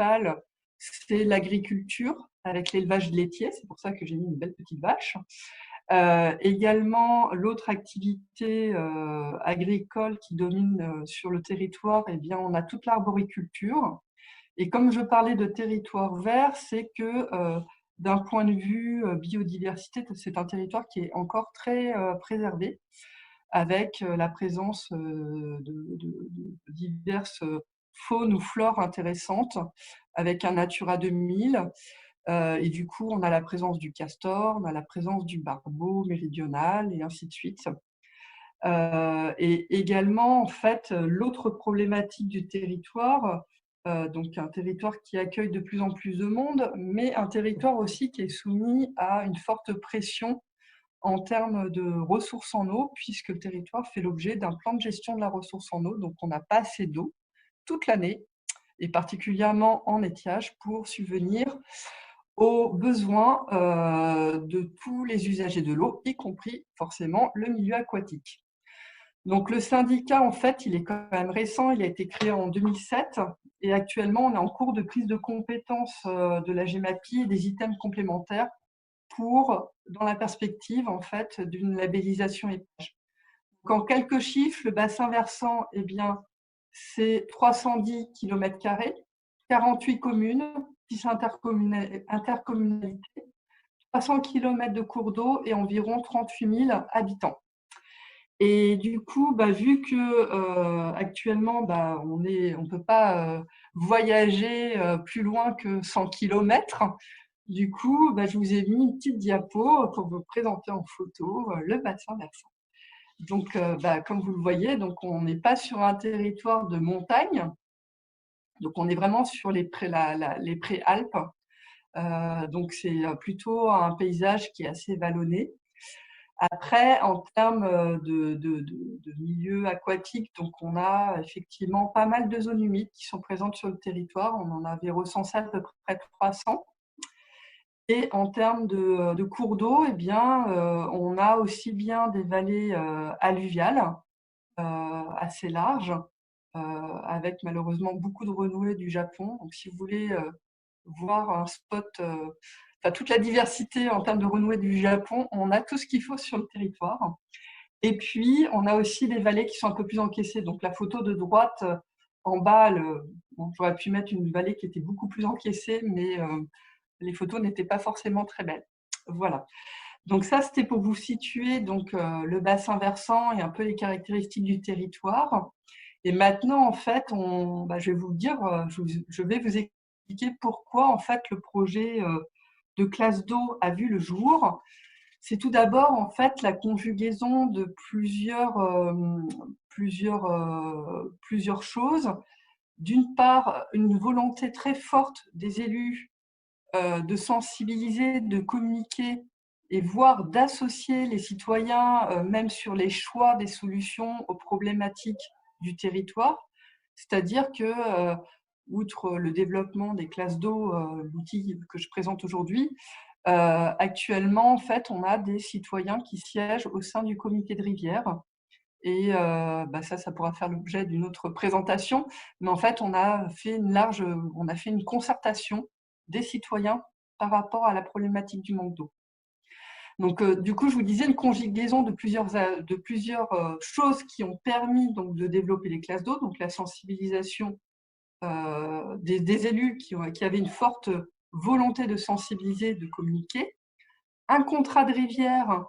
principal, c'est l'agriculture avec l'élevage laitier. C'est pour ça que j'ai mis une belle petite vache. Également, l'autre activité agricole qui domine sur le territoire, eh bien, on a toute l'arboriculture. Et comme je parlais de territoire vert, c'est que d'un point de vue biodiversité, c'est un territoire qui est encore très préservé, avec la présence de diverses faunes ou flores intéressantes, avec un Natura 2000. Et du coup, on a la présence du castor, on a la présence du barbeau méridional, et ainsi de suite. Et également, en fait, l'autre problématique du territoire, donc un territoire qui accueille de plus en plus de monde, mais un territoire aussi qui est soumis à une forte pression en termes de ressources en eau, puisque le territoire fait l'objet d'un plan de gestion de la ressource en eau, donc on n'a pas assez d'eau toute l'année, et particulièrement en étiage, pour subvenir aux besoins de tous les usagers de l'eau, y compris forcément le milieu aquatique. Donc le syndicat, en fait, il est quand même récent, il a été créé en 2007 et actuellement, on est en cours de prise de compétences de la GEMAPI et des items complémentaires dans la perspective, en fait, d'une labellisation étage. Donc, en quelques chiffres, le bassin versant, eh bien, c'est 310 km², 48 communes, 10 intercommunalités, 300 km de cours d'eau et environ 38 000 habitants. Et du coup, vu que actuellement, on ne peut pas voyager plus loin que 100 km, du coup, je vous ai mis une petite diapo pour vous présenter en photo le bassin versant. Donc, comme vous le voyez, donc on n'est pas sur un territoire de montagne, donc on est vraiment sur les préalpes. Donc c'est plutôt un paysage qui est assez vallonné. Après, en termes de milieu aquatique, donc on a effectivement pas mal de zones humides qui sont présentes sur le territoire. On en avait recensé à peu près 300. Et en termes de cours d'eau, eh bien, on a aussi bien des vallées alluviales assez larges, avec malheureusement beaucoup de renouées du Japon. Donc, si vous voulez voir un spot, toute la diversité en termes de renouées du Japon, on a tout ce qu'il faut sur le territoire. Et puis, on a aussi des vallées qui sont un peu plus encaissées. Donc, la photo de droite, en bas, j'aurais pu mettre une vallée qui était beaucoup plus encaissée, mais les photos n'étaient pas forcément très belles. Voilà. Donc ça, c'était pour vous situer donc, le bassin versant et un peu les caractéristiques du territoire. Et maintenant, en fait, je vais vous dire, je vais vous expliquer pourquoi en fait le projet de classe d'eau a vu le jour. C'est tout d'abord en fait la conjugaison de plusieurs choses. D'une part, une volonté très forte des élus de sensibiliser, de communiquer et voire d'associer les citoyens, même sur les choix des solutions aux problématiques du territoire. C'est-à-dire que, outre le développement des classes d'eau, l'outil que je présente aujourd'hui, actuellement, en fait, on a des citoyens qui siègent au sein du comité de rivière. Et ça pourra faire l'objet d'une autre présentation. Mais en fait, on a fait une concertation des citoyens par rapport à la problématique du manque d'eau. Donc, du coup, je vous disais une conjugaison de plusieurs choses qui ont permis donc, de développer les classes d'eau, donc la sensibilisation des élus qui avaient une forte volonté de sensibiliser, de communiquer, un contrat de rivière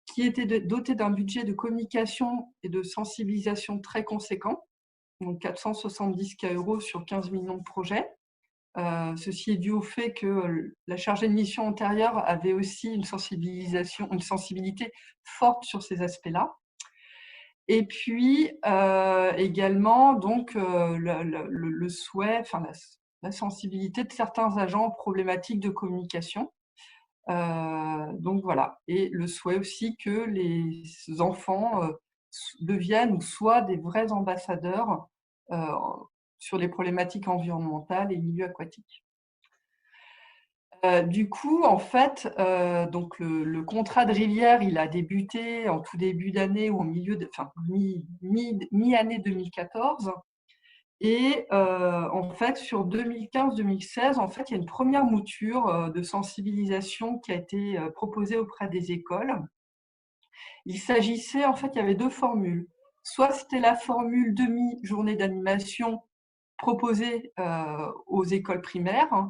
qui était doté d'un budget de communication et de sensibilisation très conséquent, donc 470 € sur 15 millions de projets. Ceci est dû au fait que la chargée de mission antérieure avait aussi une sensibilité forte sur ces aspects-là. Et puis également donc le souhait, la sensibilité de certains agents problématiques de communication. Donc voilà, et le souhait aussi que les enfants deviennent ou soient des vrais ambassadeurs sur les problématiques environnementales et milieux aquatiques. Du coup, en fait, donc le contrat de rivière, il a débuté en tout début d'année ou au milieu mi-année 2014. Et en fait, sur 2015-2016, en fait, il y a une première mouture de sensibilisation qui a été proposée auprès des écoles. Il s'agissait, en fait, il y avait 2 formules. Soit c'était la formule demi-journée d'animation proposée aux écoles primaires,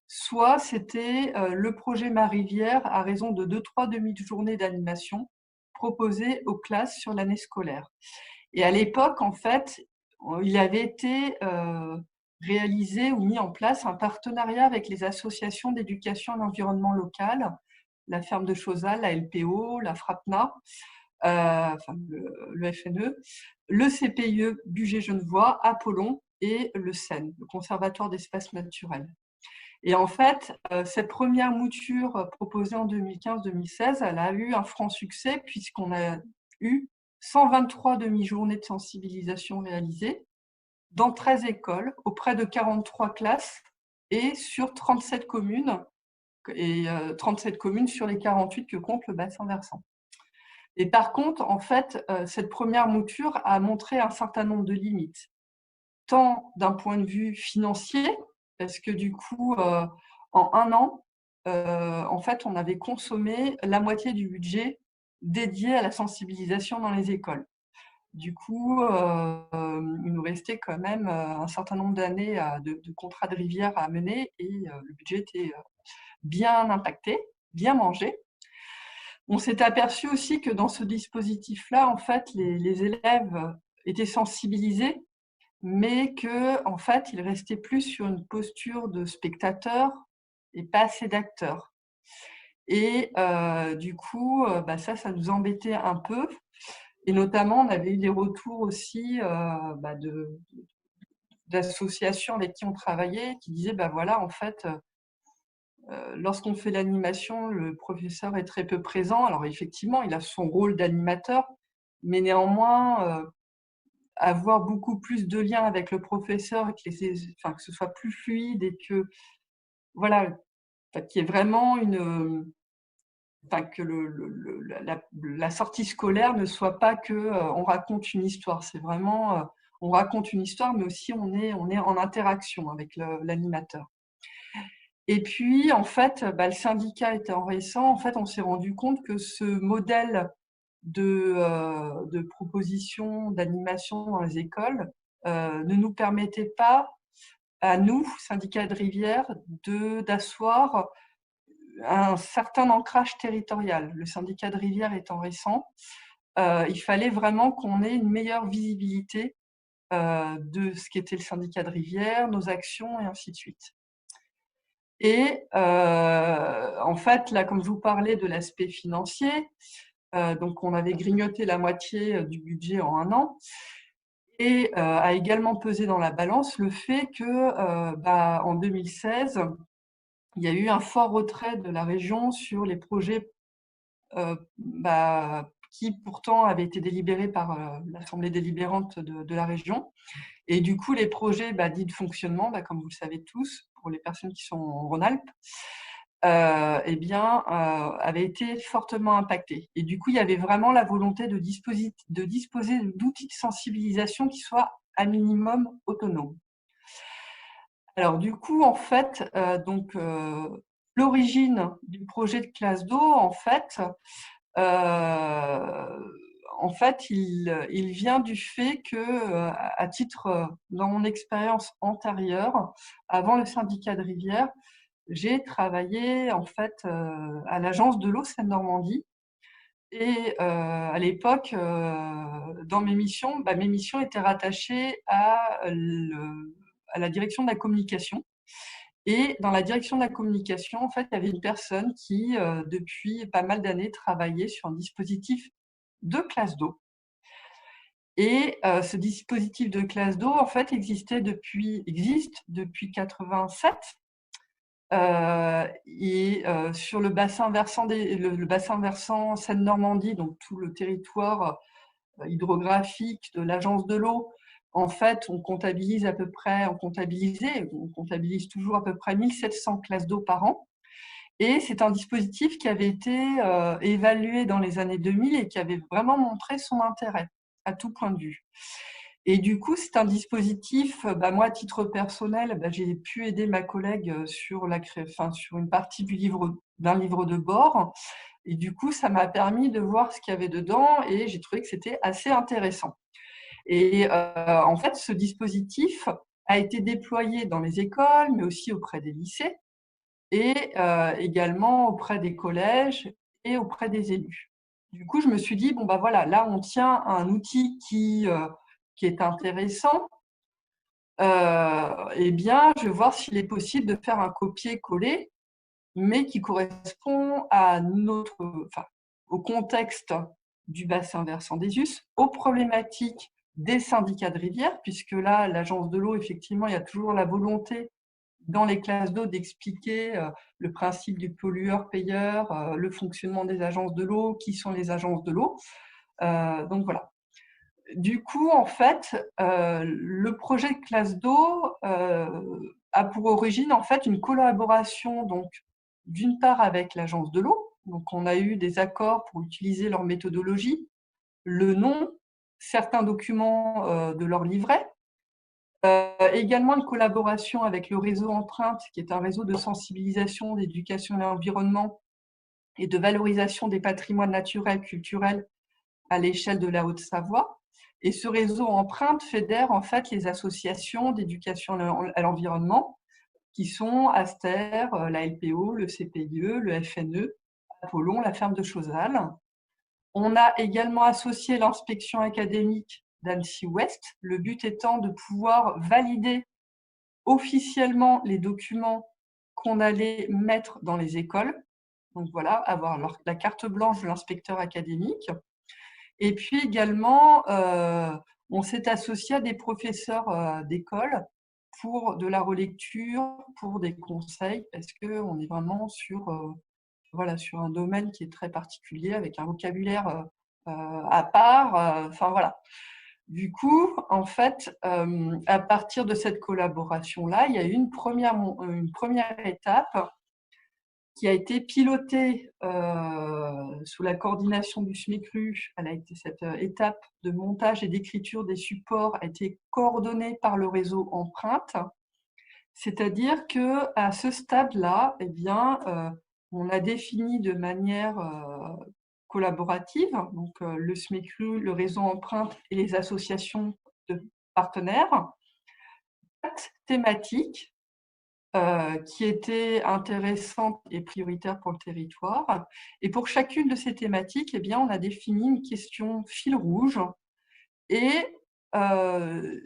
soit c'était le projet Ma Rivière à raison de 2-3 demi-journées d'animation proposées aux classes sur l'année scolaire. Et à l'époque, en fait, il avait été réalisé ou mis en place un partenariat avec les associations d'éducation et d'environnement local, la Ferme de Chauzal, la LPO, la FRAPNA, enfin le FNE, le CPIE Bugey-Genevois, Apollon et le CEN, le Conservatoire d'espaces naturels. Et en fait, cette première mouture proposée en 2015-2016, elle a eu un franc succès puisqu'on a eu 123 demi-journées de sensibilisation réalisées dans 13 écoles, auprès de 43 classes et sur 37 communes, et 37 communes sur les 48 que compte le bassin versant. Et par contre, en fait, cette première mouture a montré un certain nombre de limites, tant d'un point de vue financier, parce que du coup, en un an, en fait, on avait consommé la moitié du budget dédié à la sensibilisation dans les écoles. Du coup, il nous restait quand même un certain nombre d'années de contrats de rivière à mener et le budget était bien impacté, bien mangé. On s'est aperçu aussi que dans ce dispositif-là, en fait, les élèves étaient sensibilisés, mais que, en fait, ils restaient plus sur une posture de spectateur et pas assez d'acteurs. Et du coup, ça nous embêtait un peu. Et notamment, on avait eu des retours aussi d'associations avec qui on travaillait qui disaient, voilà, en fait, lorsqu'on fait l'animation, le professeur est très peu présent. Alors effectivement, il a son rôle d'animateur, mais néanmoins, avoir beaucoup plus de liens avec le professeur et que ce soit plus fluide et que voilà, qu'il y ait vraiment que la sortie scolaire ne soit pas que on raconte une histoire. C'est vraiment on raconte une histoire, mais aussi on est en interaction avec l'animateur. Et puis, en fait, le syndicat étant récent, en fait, on s'est rendu compte que ce modèle de proposition d'animation dans les écoles ne nous permettait pas, à nous, syndicat de rivière, d'asseoir un certain ancrage territorial. Le syndicat de rivière étant récent, il fallait vraiment qu'on ait une meilleure visibilité de ce qu'était le syndicat de rivière, nos actions et ainsi de suite. Et en fait, là, comme je vous parlais de l'aspect financier, donc on avait grignoté la moitié du budget en un an, et a également pesé dans la balance le fait que, en 2016, il y a eu un fort retrait de la région sur les projets qui pourtant avaient été délibérés par l'Assemblée délibérante de la région. Et du coup, les projets dits de fonctionnement, comme vous le savez tous, pour les personnes qui sont en Rhône-Alpes, avaient été fortement impactés. Et du coup, il y avait vraiment la volonté de disposer d'outils de sensibilisation qui soient à minimum autonomes. Alors du coup, en fait, l'origine du projet de classe d'eau, il vient du fait que, à titre, dans mon expérience antérieure, avant le syndicat de rivière, j'ai travaillé en fait à l'agence de l'eau Seine-Normandie. Et à l'époque, dans mes missions étaient rattachées à la direction de la communication. Et dans la direction de la communication, en fait, il y avait une personne qui, depuis pas mal d'années, travaillait sur un dispositif de classe d'eau. Et ce dispositif de classe d'eau, en fait, existe depuis 87. Et sur le bassin versant Seine-Normandie, donc tout le territoire hydrographique de l'agence de l'eau, en fait, on comptabilise toujours à peu près 1700 classes d'eau par an. Et c'est un dispositif qui avait été évalué dans les années 2000 et qui avait vraiment montré son intérêt à tout point de vue. Et du coup, c'est un dispositif, moi, à titre personnel, j'ai pu aider ma collègue sur sur une partie d'un livre de bord. Et du coup, ça m'a permis de voir ce qu'il y avait dedans et j'ai trouvé que c'était assez intéressant. Et en fait, ce dispositif a été déployé dans les écoles, mais aussi auprès des lycées et également auprès des collèges et auprès des élus. Du coup, je me suis dit, bon, voilà, là, on tient un outil qui est intéressant. Eh bien, je vais voir s'il est possible de faire un copier-coller, mais qui correspond au contexte du bassin versant des Us, aux problématiques des syndicats de rivière, puisque là, l'agence de l'eau, effectivement, il y a toujours la volonté dans les classes d'eau d'expliquer le principe du pollueur-payeur, le fonctionnement des agences de l'eau, qui sont les agences de l'eau. Donc voilà. Du coup, en fait, le projet de classe d'eau a pour origine en fait une collaboration, donc d'une part avec l'agence de l'eau. Donc, on a eu des accords pour utiliser leur méthodologie, le nom, certains documents de leur livret. Également une collaboration avec le réseau Empreinte, qui est un réseau de sensibilisation, d'éducation à l'environnement et de valorisation des patrimoines naturels, culturels à l'échelle de la Haute-Savoie. Et ce réseau Empreinte fédère en fait les associations d'éducation à l'environnement qui sont Aster, la LPO, le CPIE, le FNE, Apollon, la ferme de Chauzal. On a également associé l'inspection académique d'Annecy Ouest, le but étant de pouvoir valider officiellement les documents qu'on allait mettre dans les écoles. Donc voilà, avoir la carte blanche de l'inspecteur académique. Et puis également, on s'est associé à des professeurs d'école pour de la relecture, pour des conseils, parce qu'on est vraiment sur un domaine qui est très particulier, avec un vocabulaire à part. Enfin voilà. Du coup, en fait, à partir de cette collaboration-là, il y a eu une première étape qui a été pilotée sous la coordination du SMICRU. Cette étape de montage et d'écriture des supports a été coordonnée par le réseau Empreinte. C'est-à-dire qu'à ce stade-là, on a défini de manière collaborative, donc le SMICRU, le réseau Empreinte et les associations de partenaires, 4 thématiques qui étaient intéressantes et prioritaires pour le territoire. Et pour chacune de ces thématiques, on a défini une question fil rouge et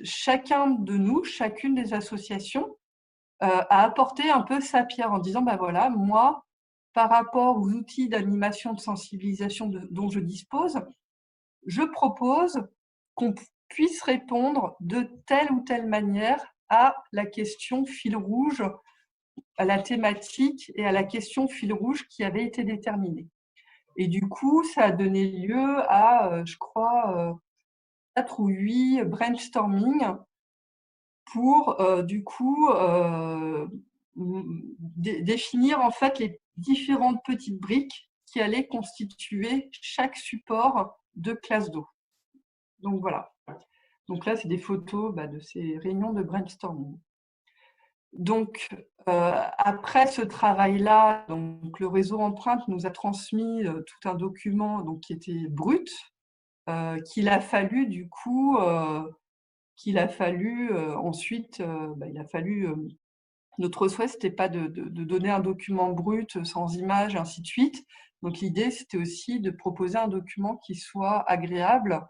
chacun de nous, chacune des associations, a apporté un peu sa pierre en disant, voilà, moi, par rapport aux outils d'animation, de sensibilisation dont je dispose, je propose qu'on puisse répondre de telle ou telle manière à la question fil rouge, à la thématique et à la question fil rouge qui avait été déterminée. Et du coup, ça a donné lieu à, je crois, 4 ou 8 brainstorming pour, définir en fait les différentes petites briques qui allaient constituer chaque support de classe d'eau. Donc voilà. Donc là, c'est des photos de ces réunions de brainstorming. Donc, après ce travail-là, donc le réseau Empreinte nous a transmis tout un document qui était brut, qu'il a fallu ensuite, notre souhait, c'était pas de donner un document brut sans image, ainsi de suite. Donc l'idée, c'était aussi de proposer un document qui soit agréable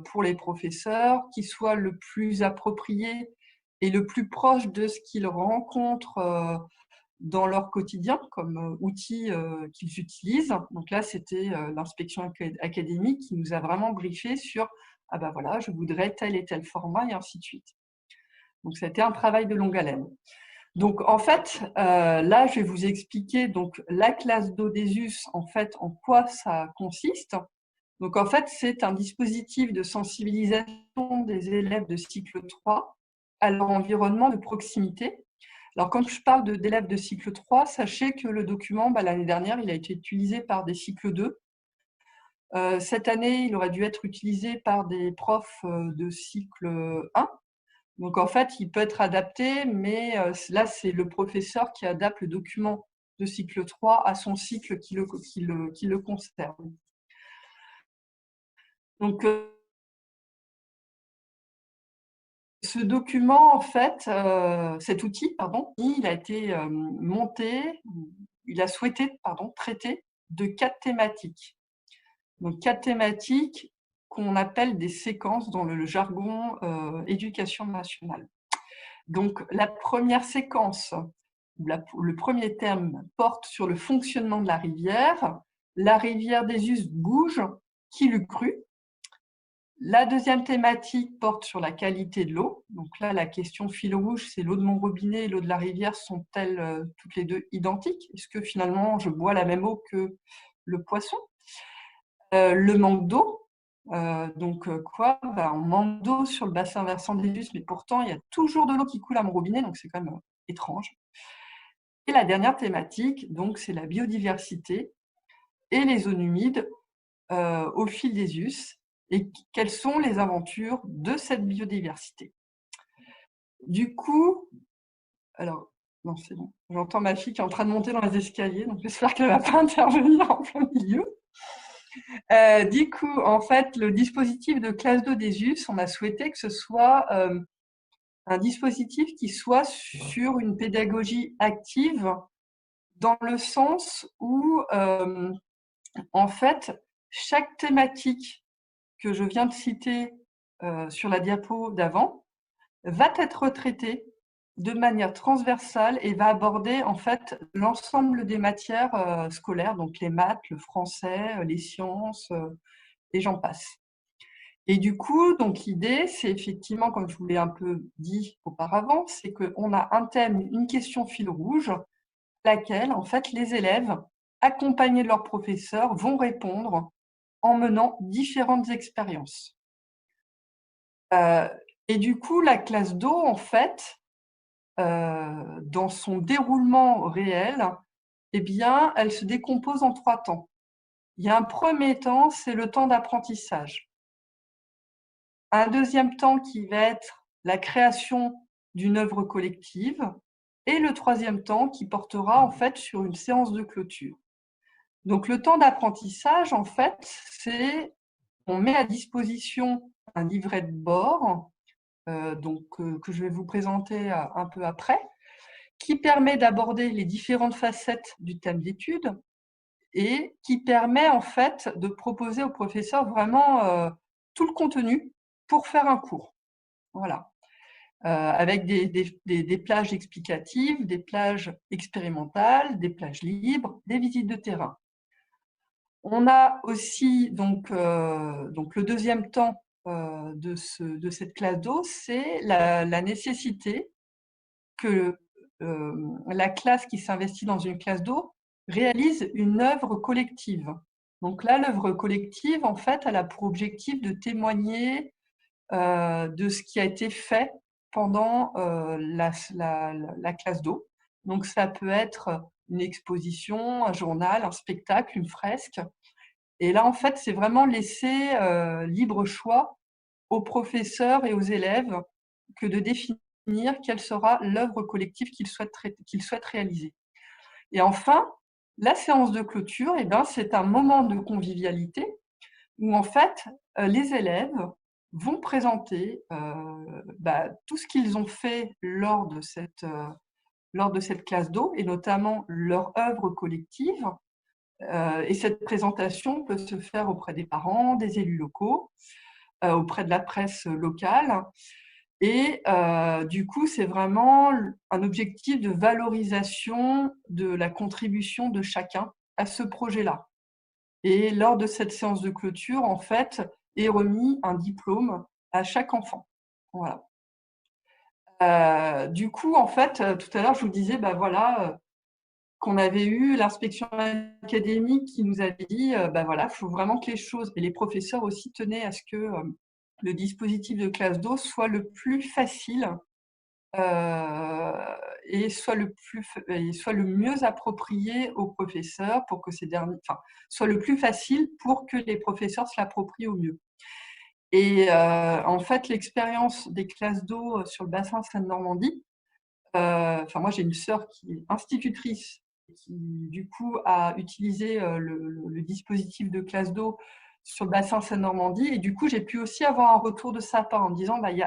pour les professeurs, qui soit le plus approprié et le plus proche de ce qu'ils rencontrent dans leur quotidien comme outil qu'ils utilisent. Donc là, c'était l'inspection académique qui nous a vraiment briefé sur « Ah ben voilà, je voudrais tel et tel format » et ainsi de suite. Donc, ça a été un travail de longue haleine. Donc, en fait, là, je vais vous expliquer donc, la classe d'Odesius, en fait, en quoi ça consiste. Donc, en fait, c'est un dispositif de sensibilisation des élèves de cycle 3 à leur environnement de proximité. Alors, quand je parle d'élèves de cycle 3, sachez que le document, l'année dernière, il a été utilisé par des cycles 2. Cette année, il aurait dû être utilisé par des profs de cycle 1. Donc, en fait, il peut être adapté, mais là, c'est le professeur qui adapte le document de cycle 3 à son cycle qui le concerne. Donc, ce document, en fait, cet outil, pardon, il a été monté, il a souhaité, traiter de 4 thématiques. Donc 4 thématiques qu'on appelle des séquences dans le jargon éducation nationale. Donc la première séquence, le premier thème porte sur le fonctionnement de la rivière. La rivière des Us bouge, qui l'eût cru? La deuxième thématique porte sur la qualité de l'eau. Donc là, la question fil rouge, c'est l'eau de mon robinet et l'eau de la rivière sont-elles toutes les deux identiques? Est-ce que finalement, je bois la même eau que le poisson? Le manque d'eau. Quoi? On manque d'eau sur le bassin versant des Us, mais pourtant, il y a toujours de l'eau qui coule à mon robinet, donc c'est quand même étrange. Et la dernière thématique, donc, c'est la biodiversité et les zones humides au fil des Us, et quelles sont les aventures de cette biodiversité. Du coup, alors, non, c'est bon, j'entends ma fille qui est en train de monter dans les escaliers, donc j'espère qu'elle ne va pas intervenir en plein milieu. Du coup, en fait, le dispositif de classe 2 des Us, on a souhaité que ce soit un dispositif qui soit sur une pédagogie active, dans le sens où, en fait, chaque thématique que je viens de citer sur la diapo d'avant va être traitée de manière transversale et va aborder en fait l'ensemble des matières scolaires, donc les maths, le français, les sciences, et j'en passe. Et du coup, donc l'idée, c'est effectivement, comme je vous l'ai un peu dit auparavant, c'est qu'on a un thème, une question fil rouge, à laquelle en fait les élèves, accompagnés de leurs professeurs, vont répondre en menant différentes expériences. Et du coup, la classe d'eau, en fait, dans son déroulement réel, eh bien, elle se décompose en 3 temps. Il y a un premier temps, c'est le temps d'apprentissage. Un deuxième temps qui va être la création d'une œuvre collective. Et le troisième temps qui portera en fait sur une séance de clôture. Donc le temps d'apprentissage, en fait, c'est on met à disposition un livret de bord que je vais vous présenter un peu après, qui permet d'aborder les différentes facettes du thème d'étude et qui permet en fait de proposer au professeur vraiment tout le contenu pour faire un cours. Voilà. Avec des plages explicatives, des plages expérimentales, des plages libres, des visites de terrain. On a aussi donc le deuxième temps de cette classe d'eau, c'est la nécessité que la classe qui s'investit dans une classe d'eau réalise une œuvre collective. Donc là, l'œuvre collective, en fait, elle a pour objectif de témoigner de ce qui a été fait pendant la classe d'eau. Donc ça peut être une exposition, un journal, un spectacle, une fresque. Et là, en fait, c'est vraiment laisser libre choix aux professeurs et aux élèves que de définir quelle sera l'œuvre collective qu'ils souhaitent réaliser. Et enfin, la séance de clôture, eh ben, c'est un moment de convivialité où en fait, les élèves vont présenter tout ce qu'ils ont fait lors de cette classe d'eau et notamment leur œuvre collective. Et cette présentation peut se faire auprès des parents, des élus locaux, auprès de la presse locale. Et du coup, c'est vraiment un objectif de valorisation de la contribution de chacun à ce projet-là. Et lors de cette séance de clôture, en fait, est remis un diplôme à chaque enfant. Voilà. Du coup, en fait, tout à l'heure, je vous disais, qu'on avait eu l'inspection académique qui nous avait dit, il faut vraiment que les choses, et les professeurs aussi tenaient à ce que le dispositif de classe d'eau soit le plus facile soit le mieux approprié aux professeurs pour que ces derniers, enfin, soit le plus facile pour que les professeurs se l'approprient au mieux. Et en fait, l'expérience des classes d'eau sur le bassin Seine-Normandie, enfin moi j'ai une sœur qui est institutrice qui du coup a utilisé le dispositif de classe d'eau sur le bassin Seine-Normandie, et du coup j'ai pu aussi avoir un retour de sa part en me disant bah il y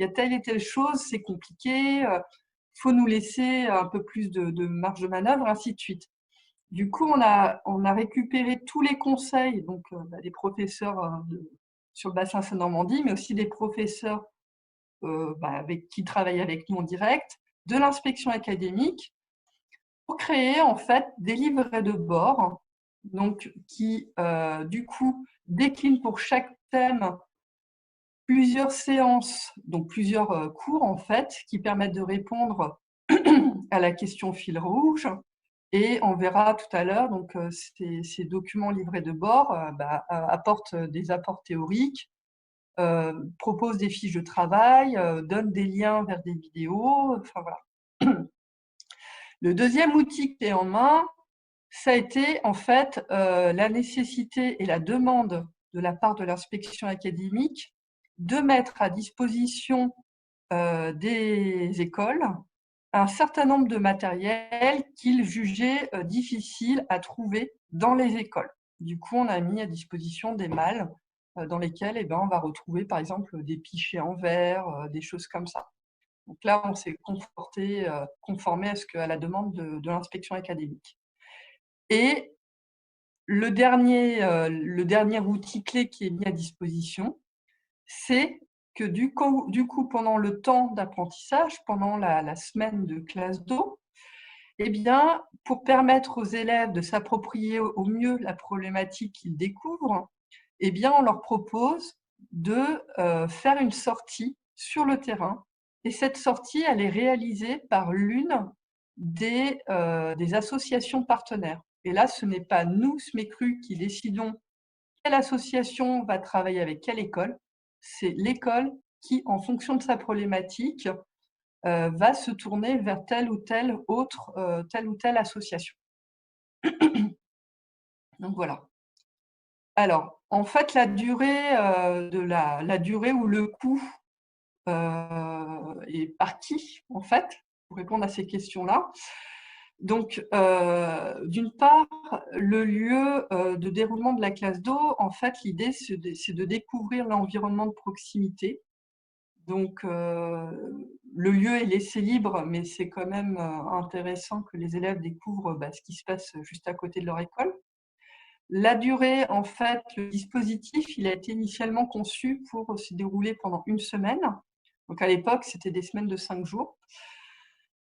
a telle et telle chose, c'est compliqué, faut nous laisser un peu plus de marge de manœuvre, ainsi de suite. Du coup on a récupéré tous les conseils donc des professeurs sur le bassin Seine-Normandie, mais aussi des professeurs avec qui travaillent avec nous en direct, de l'inspection académique, pour créer en fait des livrets de bord, donc qui du coup déclinent pour chaque thème plusieurs séances, donc plusieurs cours en fait, qui permettent de répondre à la question fil rouge. Et on verra tout à l'heure, donc ces documents livrets de bord apportent des apports théoriques, proposent des fiches de travail, donnent des liens vers des vidéos, enfin voilà. Le deuxième outil clé en main, ça a été en fait la nécessité et la demande de la part de l'inspection académique de mettre à disposition des écoles un certain nombre de matériels qu'ils jugeaient difficiles à trouver dans les écoles. Du coup, on a mis à disposition des malles dans lesquelles on va retrouver par exemple des pichets en verre, des choses comme ça. Donc là, on s'est conformé à la demande de l'inspection académique. Et le dernier outil clé qui est mis à disposition, c'est que du coup, pendant le temps d'apprentissage, pendant la semaine de classe d'eau, pour permettre aux élèves de s'approprier au mieux la problématique qu'ils découvrent, on leur propose de faire une sortie sur le terrain. Et cette sortie, elle est réalisée par l'une des associations partenaires. Et là, ce n'est pas nous, SMECRU, qui décidons quelle association va travailler avec quelle école. C'est l'école qui, en fonction de sa problématique, va se tourner vers telle ou telle association. Donc voilà. Alors, en fait, la durée ou le coût et par qui, en fait, pour répondre à ces questions-là. Donc, d'une part, le lieu de déroulement de la classe d'eau, en fait, l'idée, c'est de découvrir l'environnement de proximité. Donc, le lieu est laissé libre, mais c'est quand même intéressant que les élèves découvrent ce qui se passe juste à côté de leur école. La durée, en fait, le dispositif, il a été initialement conçu pour se dérouler pendant une semaine. Donc, à l'époque, c'était des semaines de 5 jours.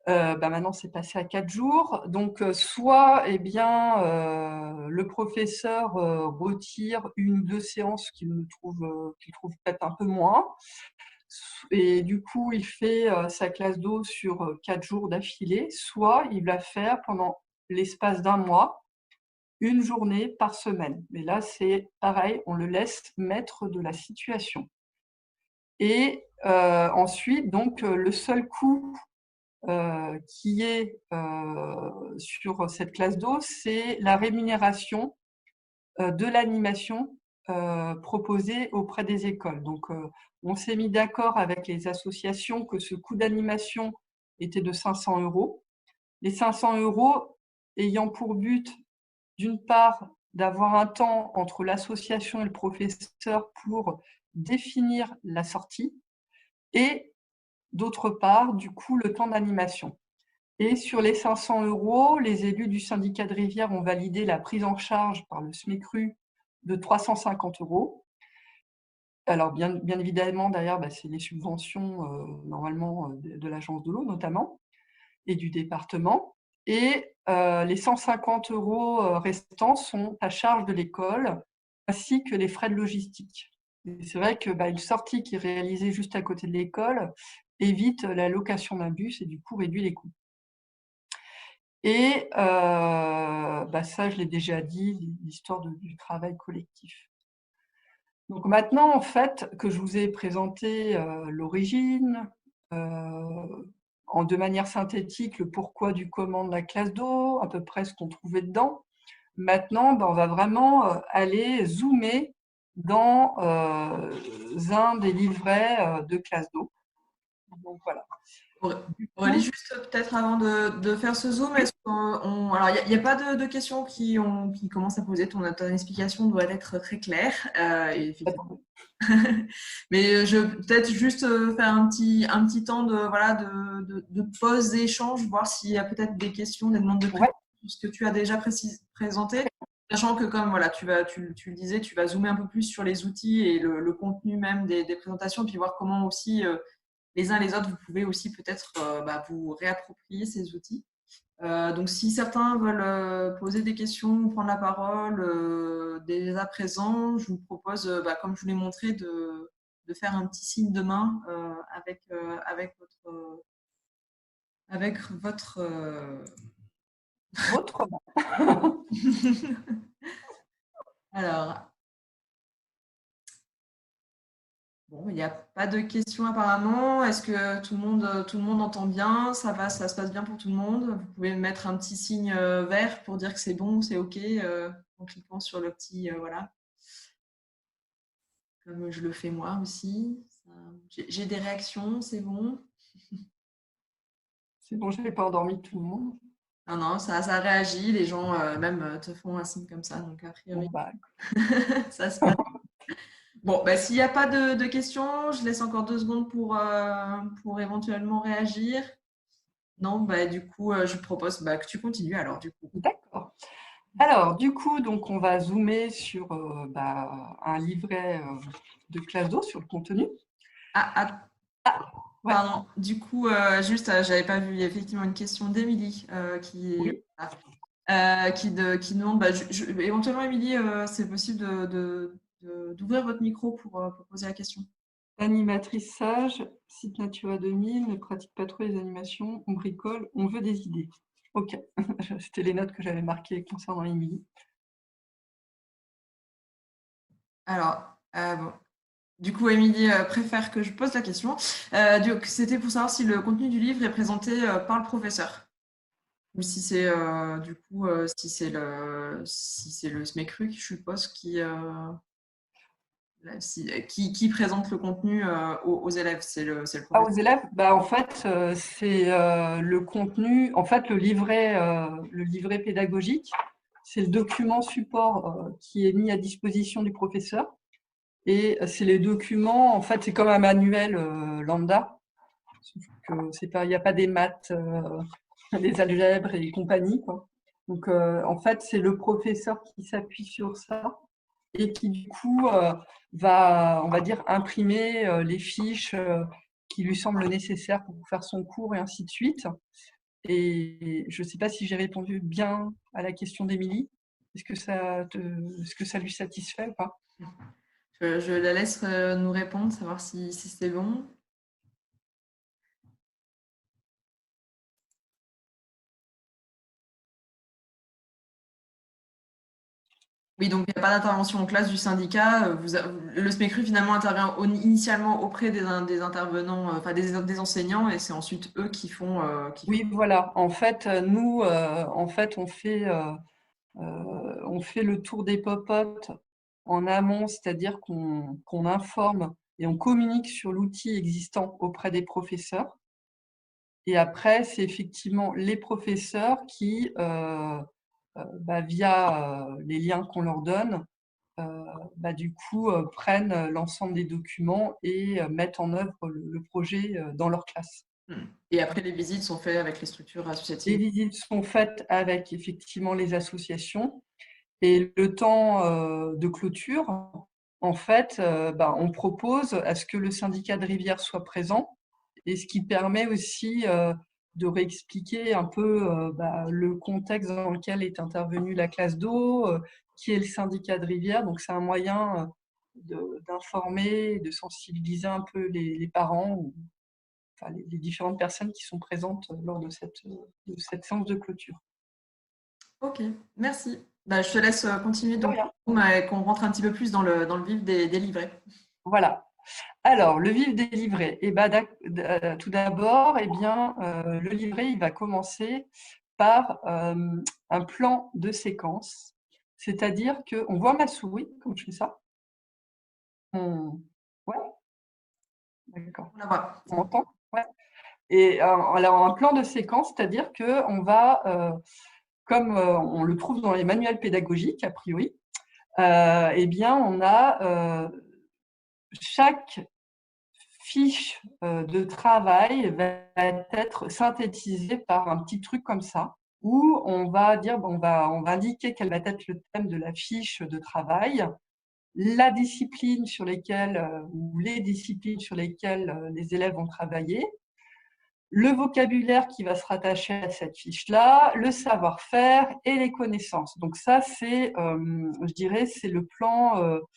Maintenant, c'est passé à 4 jours. Donc, soit le professeur retire une ou deux séances qu'il trouve peut-être un peu moins. Et du coup, il fait sa classe d'eau sur 4 jours d'affilée. Soit il va faire pendant l'espace d'un mois, une journée par semaine. Mais là, c'est pareil, on le laisse maître de la situation. Et ensuite, donc, le seul coût qui est sur cette classe d'eau, c'est la rémunération de l'animation proposée auprès des écoles. Donc, on s'est mis d'accord avec les associations que ce coût d'animation était de 500 €. Les 500 € ayant pour but, d'une part, d'avoir un temps entre l'association et le professeur pour définir la sortie, et d'autre part, du coup, le temps d'animation. Et sur les 500 €, les élus du syndicat de Rivière ont validé la prise en charge par le SMECRU de 350 €. Alors, bien évidemment, derrière, c'est les subventions, normalement, de l'agence de l'eau, notamment, et du département. Et les 150 € restants sont à charge de l'école, ainsi que les frais de logistique. Et c'est vrai que une sortie qui est réalisée juste à côté de l'école évite la location d'un bus et du coup réduit les coûts. Et ça, je l'ai déjà dit, l'histoire du travail collectif. Donc maintenant, en fait, que je vous ai présenté l'origine, de manière synthétique le pourquoi du comment de la classe d'eau, à peu près ce qu'on trouvait dedans. Maintenant, on va vraiment aller zoomer dans un des livrets de classe d'eau. Donc voilà. Aurélie, juste peut-être avant de faire ce zoom, est-ce qu'on, alors il n'y a pas de questions qui commencent à poser. Ton explication doit être très claire. Et effectivement. Mais je peut-être juste faire un petit temps de pause d'échange, voir s'il y a peut-être des questions, des demandes de précision sur ce que tu as déjà présenté. Sachant que comme voilà, tu le disais, tu vas zoomer un peu plus sur les outils et le contenu même des présentations, puis voir comment aussi les uns et les autres, vous pouvez aussi peut-être vous réapproprier ces outils. Donc, si certains veulent poser des questions ou prendre la parole dès à présent, je vous propose, comme je vous l'ai montré, de faire un petit signe de main avec votre Votre Alors, bon, il n'y a pas de questions apparemment. Est-ce que tout le monde entend bien? Ça va, ça se passe bien pour tout le monde? Vous pouvez mettre un petit signe vert pour dire que c'est bon, c'est OK, en cliquant sur le petit voilà. Comme je le fais moi aussi. J'ai des réactions, c'est bon. C'est bon, je n'ai pas endormi tout le monde. Non, non, ça réagit. Les gens même te font un signe comme ça. Donc, a Bon, priori, ça se passe. Bon, s'il n'y a pas de questions, je laisse encore 2 secondes pour éventuellement réagir. Non, du coup, je propose que tu continues alors, du coup. d'accord. Alors, du coup, donc, on va zoomer sur un livret de classe d'eau, sur le contenu. Ah, Ouais, pardon. Du coup, juste, j'avais pas vu, il y a effectivement une question d'Émilie oui. qui demande, éventuellement, Émilie, c'est possible d'ouvrir votre micro pour poser la question. Animatrice sage, site Natura 2000, ne pratique pas trop les animations, on bricole, on veut des idées. Ok, c'était les notes que j'avais marquées concernant Émilie. Alors, bon. Du coup, Émilie préfère que je pose la question. C'était pour savoir si le contenu du livre est présenté par le professeur. Ou si c'est si c'est le SMECRU, je suppose, qui présente le contenu aux élèves. C'est le Ah, professeur. aux élèves, en fait, c'est le contenu, en fait, le livret pédagogique, c'est le document support qui est mis à disposition du professeur. Et c'est les documents, en fait, c'est comme un manuel lambda, sauf que c'est pas, il n'y a pas des maths, des algèbres et compagnie, quoi. Donc, en fait, c'est le professeur qui s'appuie sur ça et qui, du coup, va, on va dire, imprimer les fiches qui lui semblent nécessaires pour faire son cours et ainsi de suite. Et je ne sais pas si j'ai répondu bien à la question d'Émilie. Est-ce que ça lui satisfait ou pas? Je la laisse nous répondre, savoir si c'est bon. Oui, donc il n'y a pas d'intervention en classe du syndicat. Le SMECRU finalement intervient initialement auprès des intervenants, enfin des enseignants, et c'est ensuite eux qui font. Oui, voilà. En fait, nous, en fait, on fait le tour des popotes en amont, c'est-à-dire qu'on informe et on communique sur l'outil existant auprès des professeurs. Et après, c'est effectivement les professeurs qui, via les liens qu'on leur donne, du coup, prennent l'ensemble des documents et mettent en œuvre le projet dans leur classe. Et après, les visites sont faites avec les structures Les associatives. visites sont faites avec effectivement les associations et le temps de clôture, en fait, on propose à ce que le syndicat de rivière soit présent et ce qui permet aussi de réexpliquer un peu le contexte dans lequel est intervenue la classe d'eau, qui est le syndicat de rivière. Donc, c'est un moyen d'informer, de sensibiliser un peu les parents ou enfin, les différentes personnes qui sont présentes lors de cette séance de clôture. Ok, merci. Je te laisse continuer De donc rien. qu'on rentre un petit peu plus dans le vif des livrets. Voilà. Alors, le vif des livrets. Eh ben, tout d'abord, le livret, il va commencer par un plan de séquence. C'est-à-dire qu'on voit ma souris, comme je fais ça. Ouais, d'accord. On la voit. On entend? Ouais. Et alors, un plan de séquence, c'est-à-dire qu'on va, comme on le trouve dans les manuels pédagogiques, a priori, on a chaque fiche de travail va être synthétisée par un petit truc comme ça, où on va dire, on va indiquer quel va être le thème de la fiche de travail, la discipline sur lesquelles ou les disciplines sur lesquelles les élèves vont travailler, le vocabulaire qui va se rattacher à cette fiche-là, le savoir-faire et les connaissances. Donc ça, c'est, je dirais, c'est le plan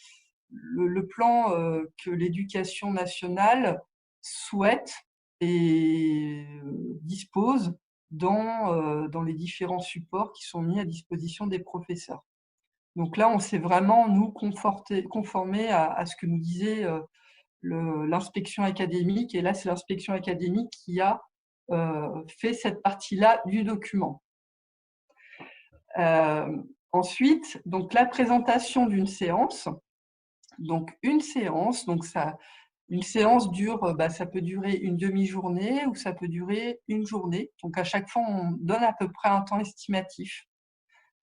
que l'éducation nationale souhaite et dispose dans les différents supports qui sont mis à disposition des professeurs. Donc là, on s'est vraiment, nous, conformé à ce que nous disait l'inspection académique. Et là, c'est l'inspection académique qui a fait cette partie-là du document. Ensuite, donc la présentation d'une séance. Donc une séance, une séance dure, ça peut durer une demi-journée ou ça peut durer une journée. Donc à chaque fois, on donne à peu près un temps estimatif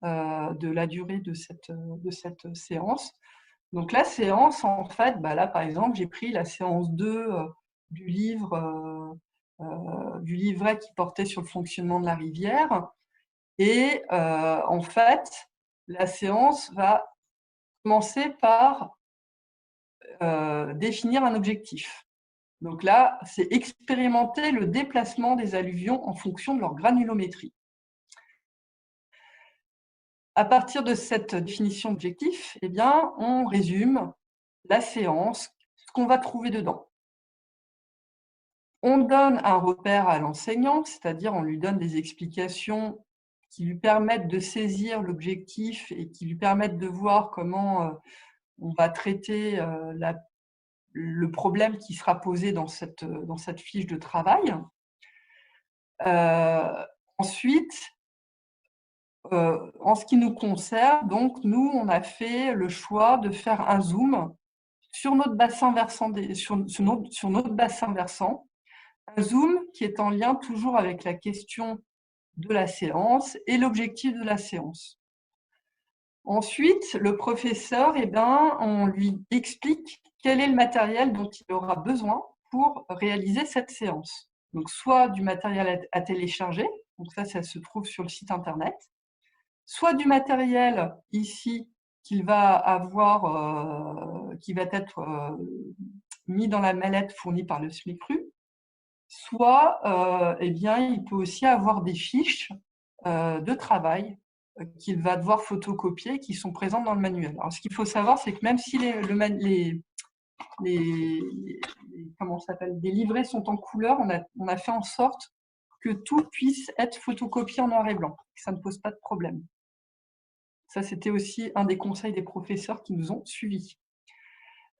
de la durée de cette séance. Donc la séance, en fait, là par exemple, j'ai pris la séance 2 du livret qui portait sur le fonctionnement de la rivière. Et en fait, la séance va commencer par définir un objectif. Donc là, c'est expérimenter le déplacement des alluvions en fonction de leur granulométrie. À partir de cette définition d'objectif, on résume la séance, ce qu'on va trouver dedans. On donne un repère à l'enseignant, c'est-à-dire on lui donne des explications qui lui permettent de saisir l'objectif et qui lui permettent de voir comment on va traiter le problème qui sera posé dans cette fiche de travail. Ensuite, en ce qui nous concerne, donc nous, on a fait le choix de faire un zoom sur notre bassin versant, sur notre bassin versant, un zoom qui est en lien toujours avec la question de la séance et l'objectif de la séance. Ensuite, le professeur, on lui explique quel est le matériel dont il aura besoin pour réaliser cette séance. Donc, soit du matériel à télécharger, donc ça se trouve sur le site internet, soit du matériel ici qu'il va avoir, qui va être mis dans la mallette fournie par le SMICRU, soit il peut aussi avoir des fiches de travail qu'il va devoir photocopier qui sont présentes dans le manuel. Alors, ce qu'il faut savoir, c'est que même si les livrets sont en couleur, on a fait en sorte que tout puisse être photocopié en noir et blanc, que ça ne pose pas de problème. Ça, c'était aussi un des conseils des professeurs qui nous ont suivis.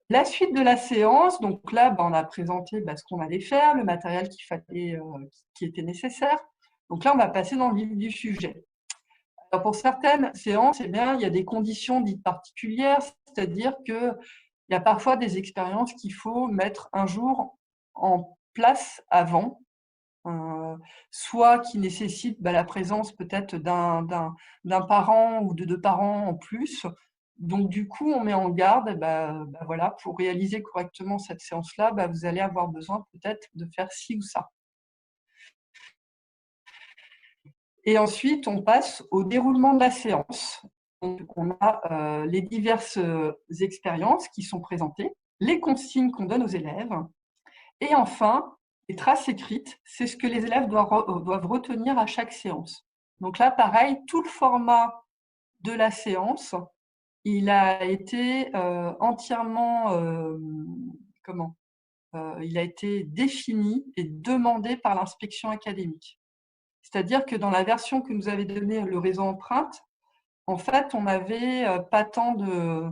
La suite de la séance, donc là, on a présenté ce qu'on allait faire, le matériel qui était nécessaire. Donc là, on va passer dans le vif du sujet. Alors pour certaines séances, il y a des conditions dites particulières, c'est-à-dire qu'il y a parfois des expériences qu'il faut mettre un jour en place avant, soit qui nécessitent la présence peut-être d'un parent ou de deux parents en plus. Donc du coup, on met en garde, pour réaliser correctement cette séance-là, vous allez avoir besoin peut-être de faire ci ou ça. Et ensuite, on passe au déroulement de la séance. Donc, on a les diverses expériences qui sont présentées, les consignes qu'on donne aux élèves, et enfin, les traces écrites, c'est ce que les élèves doivent retenir à chaque séance. Donc là, pareil, tout le format de la séance, il a été entièrement il a été défini et demandé par l'inspection académique. C'est-à-dire que dans la version que nous avait donnée le réseau empreinte, en fait, on n'avait pas tant de…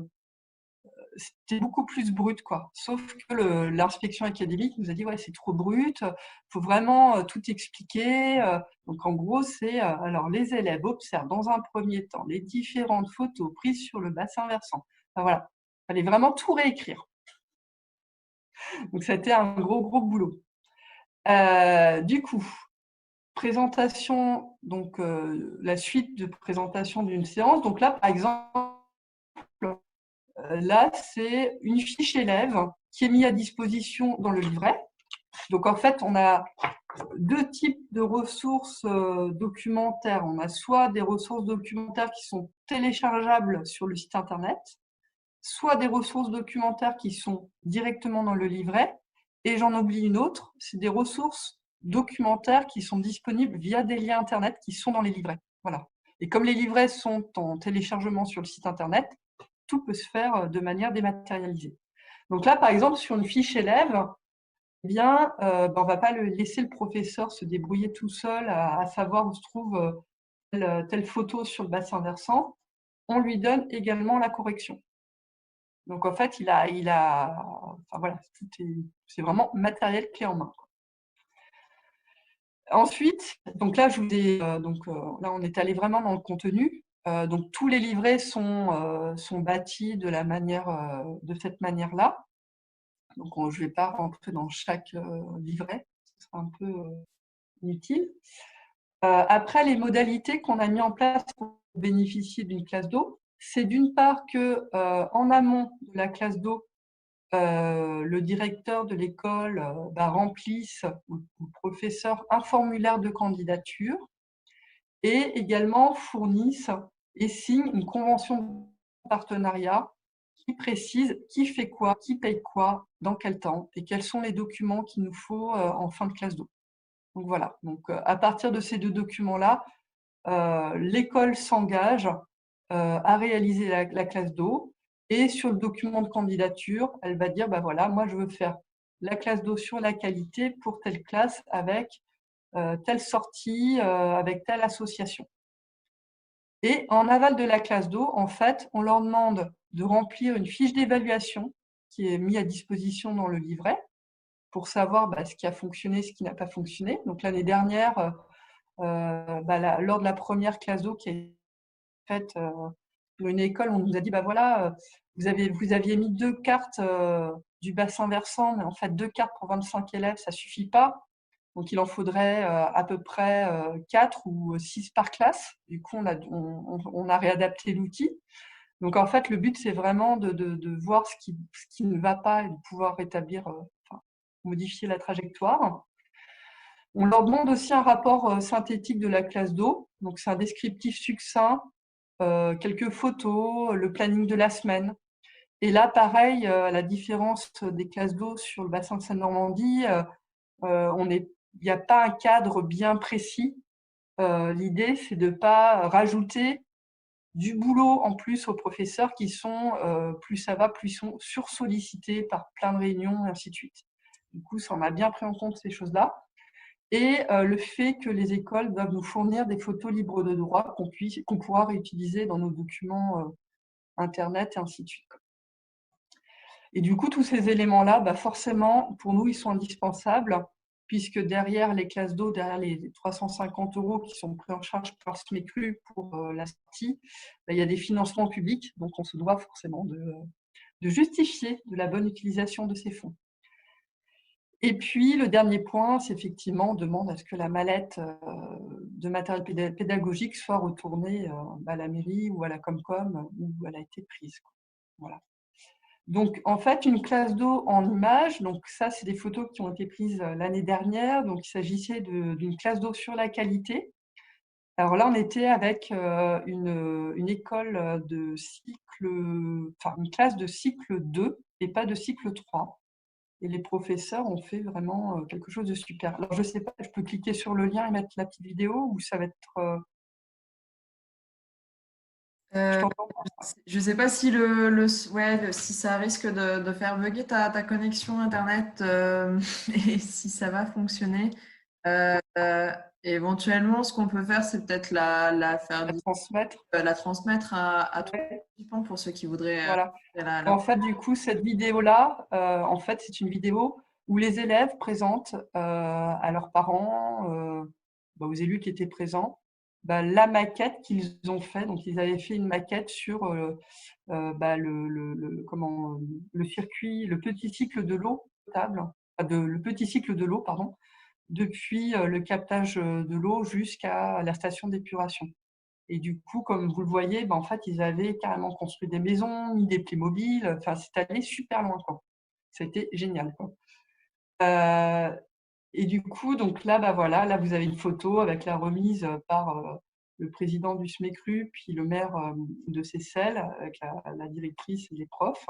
c'était beaucoup plus brut, quoi. Sauf que l'inspection académique nous a dit, ouais, c'est trop brut, faut vraiment tout expliquer. Donc, en gros, c'est, alors, les élèves observent dans un premier temps les différentes photos prises sur le bassin versant. Enfin, voilà, il fallait vraiment tout réécrire. Donc, c'était un gros boulot. Du coup, présentation, donc la suite de présentation d'une séance. Donc là, par exemple, là, c'est une fiche élève qui est mise à disposition dans le livret. Donc en fait, on a deux types de ressources documentaires. On a soit des ressources documentaires qui sont téléchargeables sur le site internet, soit des ressources documentaires qui sont directement dans le livret. Et j'en oublie une autre, c'est des ressources documentaires qui sont disponibles via des liens internet qui sont dans les livrets. Voilà. Et comme les livrets sont en téléchargement sur le site internet, tout peut se faire de manière dématérialisée. Donc là, par exemple, sur une fiche élève, eh bien, on ne va pas laisser le professeur se débrouiller tout seul à savoir où se trouve telle photo sur le bassin versant. On lui donne également la correction. Donc en fait, enfin voilà, c'est vraiment matériel clé en main. Ensuite, donc là, là, on est allé vraiment dans le contenu. Donc tous les livrets sont bâtis de cette manière-là. Donc je ne vais pas rentrer dans chaque livret, ce sera un peu inutile. Après, les modalités qu'on a mis en place pour bénéficier d'une classe d'eau, c'est d'une part que en amont de la classe d'eau, le directeur de l'école remplisse, ou le professeur, un formulaire de candidature et également fournisse et signe une convention de partenariat qui précise qui fait quoi, qui paye quoi, dans quel temps et quels sont les documents qu'il nous faut en fin de classe d'eau. Donc voilà, donc, à partir de ces deux documents-là, l'école s'engage à réaliser la classe d'eau. Et sur le document de candidature, elle va dire, bah voilà, moi je veux faire la classe d'eau sur la qualité pour telle classe avec telle sortie, avec telle association. Et en aval de la classe d'eau, en fait, on leur demande de remplir une fiche d'évaluation qui est mise à disposition dans le livret pour savoir ce qui a fonctionné, ce qui n'a pas fonctionné. Donc l'année dernière, lors de la première classe d'eau qui a été faite pour une école, on nous a dit, voilà, vous aviez mis 2 cartes du bassin versant, mais en fait 2 cartes pour 25 élèves, ça ne suffit pas. Donc il en faudrait à peu près 4 ou 6 par classe. Du coup, on a réadapté l'outil. Donc en fait, le but, c'est vraiment de voir ce qui ne va pas et de pouvoir modifier la trajectoire. On leur demande aussi un rapport synthétique de la classe d'eau. Donc c'est un descriptif succinct, quelques photos, le planning de la semaine. Et là, pareil, à la différence des classes d'eau sur le bassin de Seine-Normandie, il n'y a pas un cadre bien précis. L'idée, c'est de ne pas rajouter du boulot en plus aux professeurs qui sont, plus ça va, plus ils sont sursollicités par plein de réunions, et ainsi de suite. Du coup, ça, on a bien pris en compte ces choses-là. Et le fait que les écoles doivent nous fournir des photos libres de droit qu'on pourra réutiliser dans nos documents Internet et ainsi de suite. Et du coup, tous ces éléments-là, forcément, pour nous, ils sont indispensables, puisque derrière les classes d'eau, derrière les 350 € qui sont pris en charge par SMECLU pour la sortie, il y a des financements publics, donc on se doit forcément de justifier de la bonne utilisation de ces fonds. Et puis, le dernier point, c'est effectivement, on demande à ce que la mallette de matériel pédagogique soit retournée à la mairie ou à la Comcom où elle a été prise. Voilà. Donc, en fait, une classe d'eau en images, donc ça, c'est des photos qui ont été prises l'année dernière. Donc, il s'agissait d'une classe d'eau sur la qualité. Alors là, on était avec une école de cycle, enfin, une classe de cycle 2 et pas de cycle 3. Et les professeurs ont fait vraiment quelque chose de super. Alors, je ne sais pas, je peux cliquer sur le lien et mettre la petite vidéo ou ça va être… Je ne sais pas si si ça risque de faire bugger ta connexion Internet et si ça va fonctionner. Et éventuellement, ce qu'on peut faire, c'est peut-être à transmettre. la transmettre à tous Ouais, les participants pour ceux qui voudraient voilà. la... En fait, du coup, cette vidéo-là, en fait, c'est une vidéo où les élèves présentent à leurs parents, aux élus qui étaient présents, la maquette qu'ils ont fait. Donc, ils avaient fait une maquette sur le circuit, le petit cycle de l'eau potable, le petit cycle de l'eau, pardon, depuis le captage de l'eau jusqu'à la station d'épuration. Et du coup, comme vous le voyez, en fait, ils avaient carrément construit des maisons, mis des Playmobil. Enfin, c'est allé super loin, quoi. C'était génial, quoi. Et du coup, donc là, voilà, là, vous avez une photo avec la remise par le président du SMECRU, puis le maire de Seyssel, avec la directrice et les profs,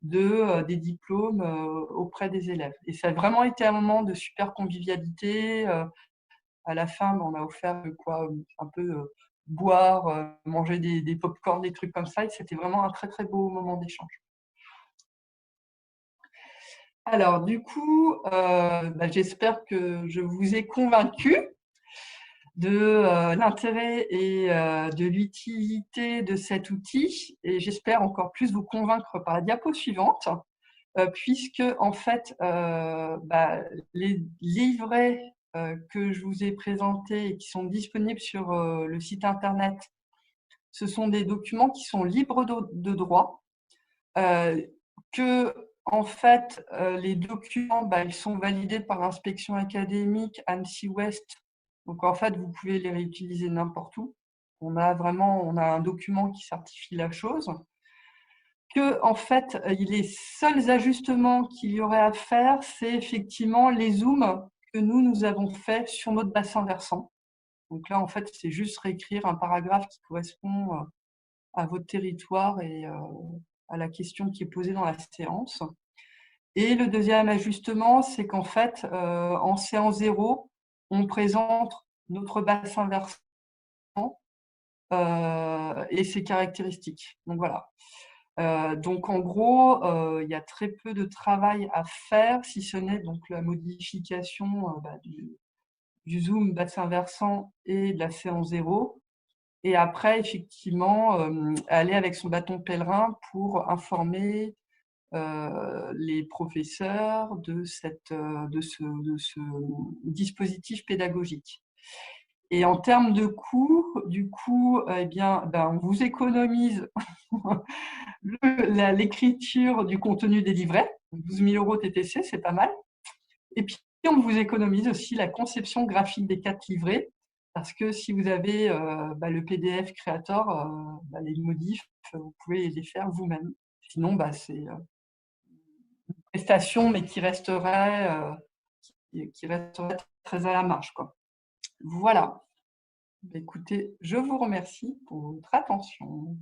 des diplômes auprès des élèves. Et ça a vraiment été un moment de super convivialité. À la fin, on a offert quoi, un peu boire, manger des pop-corn, des trucs comme ça. Et c'était vraiment un très, très beau moment d'échange. Alors, du coup, j'espère que je vous ai convaincu de l'intérêt et de l'utilité de cet outil. Et j'espère encore plus vous convaincre par la diapo suivante, puisque, en fait, les livrets que je vous ai présentés et qui sont disponibles sur le site internet, ce sont des documents qui sont libres de droit, que en fait les documents ils sont validés par l'inspection académique Annecy Ouest, donc en fait vous pouvez les réutiliser n'importe où. On a un document qui certifie la chose, que en fait les seuls ajustements qu'il y aurait à faire, c'est effectivement les zooms que nous avons fait sur notre bassin versant. Donc là en fait c'est juste réécrire un paragraphe qui correspond à votre territoire et à la question qui est posée dans la séance. Et le deuxième ajustement, c'est qu'en fait, en séance 0, on présente notre bassin versant et ses caractéristiques. Donc voilà. Donc en gros, il y a très peu de travail à faire, si ce n'est donc la modification du zoom bassin versant et de la séance 0. Et après, effectivement, aller avec son bâton pèlerin pour informer les professeurs de ce dispositif pédagogique. Et en termes de coûts, du coup, on vous économise l'écriture du contenu des livrets, 12 000 € TTC, c'est pas mal. Et puis, on vous économise aussi la conception graphique des 4 livrets, parce que si vous avez le PDF Creator, les modifs, vous pouvez les faire vous-même. Sinon, c'est une prestation, mais qui resterait très à la marge, quoi. Voilà. Écoutez, je vous remercie pour votre attention.